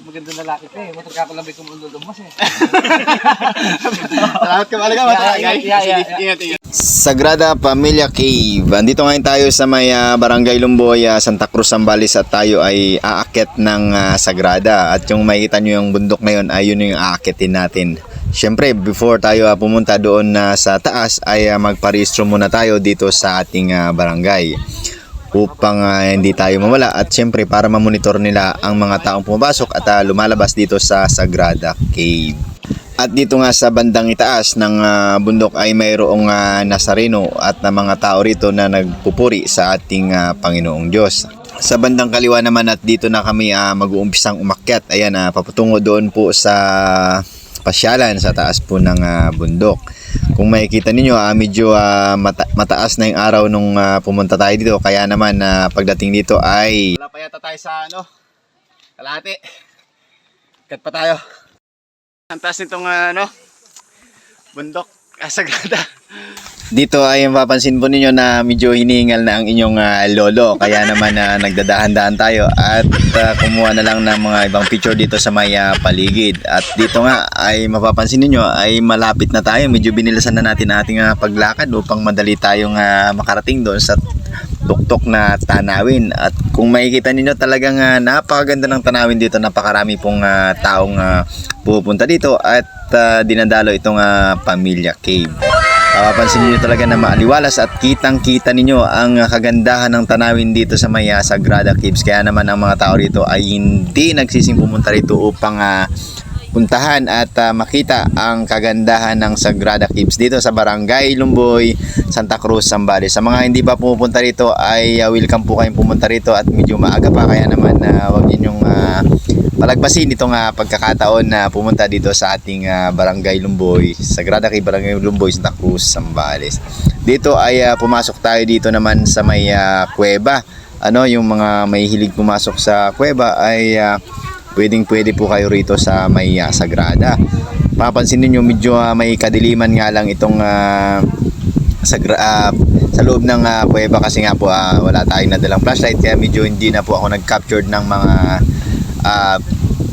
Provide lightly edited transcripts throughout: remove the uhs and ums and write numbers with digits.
Maganda na lalaki ka eh. Matagkakalabay ko mong lulumos eh. Salamat ka talaga, matagay. Ingat. Sagrada Familia Cave. Andito ngayon tayo sa may Barangay Lumboy, Santa Cruz, Zambales at tayo ay aakyat ng Sagrada. At yung makikita nyo yung bundok na yun ay yun yung aakyatin natin. Siyempre, before tayo pumunta doon sa taas ay magparehistro muna tayo dito sa ating barangay upang hindi tayo mawala at siyempre para mamonitor nila ang mga taong pumapasok at lumalabas dito sa Sagrada Cave. At dito nga sa bandang itaas ng bundok ay mayroong Nazareno at mga tao rito na nagpupuri sa ating Panginoong Diyos. Sa bandang kaliwa naman at dito na kami mag-uumpisang umakyat. Ayan, papatungo doon po sa pasyalan sa taas po ng bundok. Kung makikita ninyo, medyo mataas na yung araw nung pumunta tayo dito. Kaya naman pagdating dito ay wala pa yata tayo sa kalahati. Kat pa tayo. Ang taas nitong bundok, Sagrada. Dito ay mapapansin po ninyo na medyo hinihingal na ang inyong lolo. Kaya naman nagdadahan-dahan tayo at kumuha na lang ng mga ibang picture dito sa may paligid. At dito nga ay mapapansin ninyo ay malapit na tayo. Medyo binilasan na natin ang ating paglakad upang madali tayong makarating doon sa tuktok na tanawin. At kung makikita ninyo talagang napakaganda ng tanawin dito. Napakarami pong taong pupunta dito at dinadalo itong Pamilya Cave. Papansin niyo talaga na maaliwalas at kitang-kita ninyo ang kagandahan ng tanawin dito sa may Sagrada Caves. Kaya naman ang mga tao rito ay hindi nagsising pumunta rito upang puntahan at makita ang kagandahan ng Sagrada Caves dito sa Barangay Lumboy, Santa Cruz, Zambales. Sa mga hindi pa pumupunta rito ay welcome po kayong pumunta rito at medyo maaga pa, kaya naman huwag ninyong palagpasin itong pagkakataon na pumunta dito sa ating Barangay Lumboy, Sagrada Cave, Barangay Lumboy, Santa Cruz, Zambales. Dito ay pumasok tayo dito naman sa may kuweba. Yung mga may hilig pumasok sa kuweba ay pwede po kayo rito sa may Sagrada. Mapapansin niyo medyo may kadiliman nga lang itong sa loob ng kuweba kasi nga po wala tayong nadalang flashlight, kaya medyo hindi na po ako nag-captured ng mga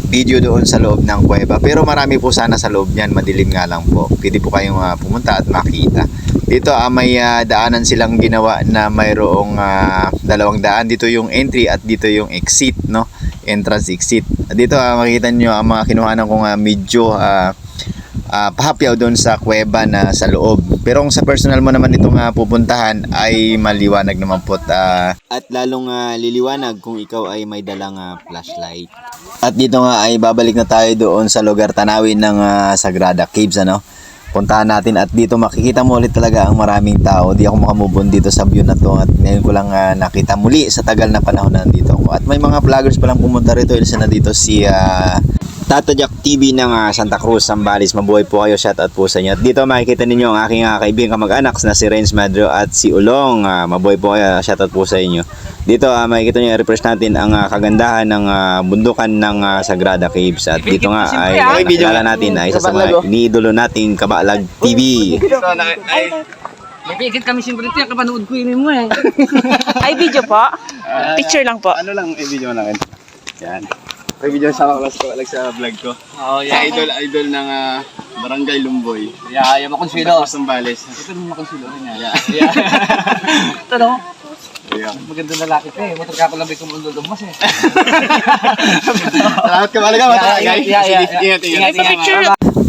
video doon sa loob ng kuweba. Pero marami po sana sa loob niyan, madilim nga lang po. Pwede po kayong pumunta at makita. Dito may daanan silang ginawa na mayroong dalawang daan. Dito yung entry at dito yung exit, no? Entrance, exit. Dito makikita nyo ang mga kinuhanan kong medyo pahapyaw doon sa kuweba na sa loob. Pero kung sa personal mo naman itong pupuntahan ay maliwanag naman po at lalong liliwanag kung ikaw ay may dalang flashlight. At dito nga ay babalik na tayo doon sa lugar tanawin ng Sagrada Caves, puntahan natin at dito makikita mo ulit talaga ang maraming tao. Di ako makamubon dito sa view na to at ngayon ko lang nakita muli sa tagal na panahon na nandito ako. At may mga vloggers palang pumunta rito. Isa na dito si Tata Jack TV ng Santa Cruz, Zambales. Mabuhay po kayo, shoutout po sa inyo. At dito makikita ninyo ang aking kaibigan kamag-anak na si Renz Madro at si Ulong. Mabuhay po kayo, shoutout po sa inyo. Dito makikita nyo, i-refresh natin ang kagandahan ng bundukan ng Sagrada Caves. At dito nga ay nakilala natin ay isa sa mga iniidolo nating Kabalag TV. May pigit kami siyempre ito, kapanood ko yun mo eh. Ay, video po? Picture lang po. Ano lang, video lang. Yan. May video sa mga kabalag sa vlog ko. Oh, yeah. Idol ng Barangay Lumboy. Yeah, yung makonsuelo. Zambales. Ito yung makonsuelo rin yan. Yeah. Ito no? Yeah. Maganda na lalaki ka eh. Matagkakalabay ko mong lulumos eh. Salamat ka talaga, matagay. Ingat. Picture.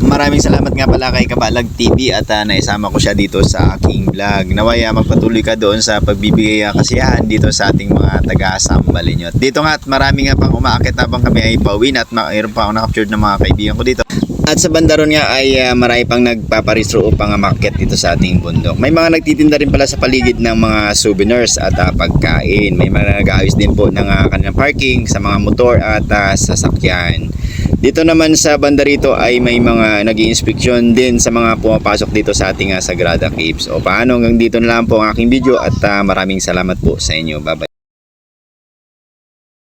Maraming salamat nga pala kay Kabalag TV at naisama ko siya dito sa aking vlog. Naway magpatuloy ka doon sa pagbibigay kasiyahan dito sa ating mga taga-Sambalinyo. Dito nga at marami nga pang umaakit habang kami ay pauwi na at mayroon pa ako na-captured ng mga kaibigan ko dito. At sa banda ron nga ay marami pang nagpaparistro upang umakyat dito sa ating bundok. May mga nagtitinda rin pala sa paligid ng mga souvenirs at pagkain. May mga nag-aayos din po ng kanilang parking sa mga motor at sasakyan. Dito naman sa banda rito ay may mga nag-i-inspeksyon din sa mga pumapasok dito sa ating Sagrada Caves. O paano, hanggang dito na lang po ang aking video at maraming salamat po sa inyo. Bye-bye.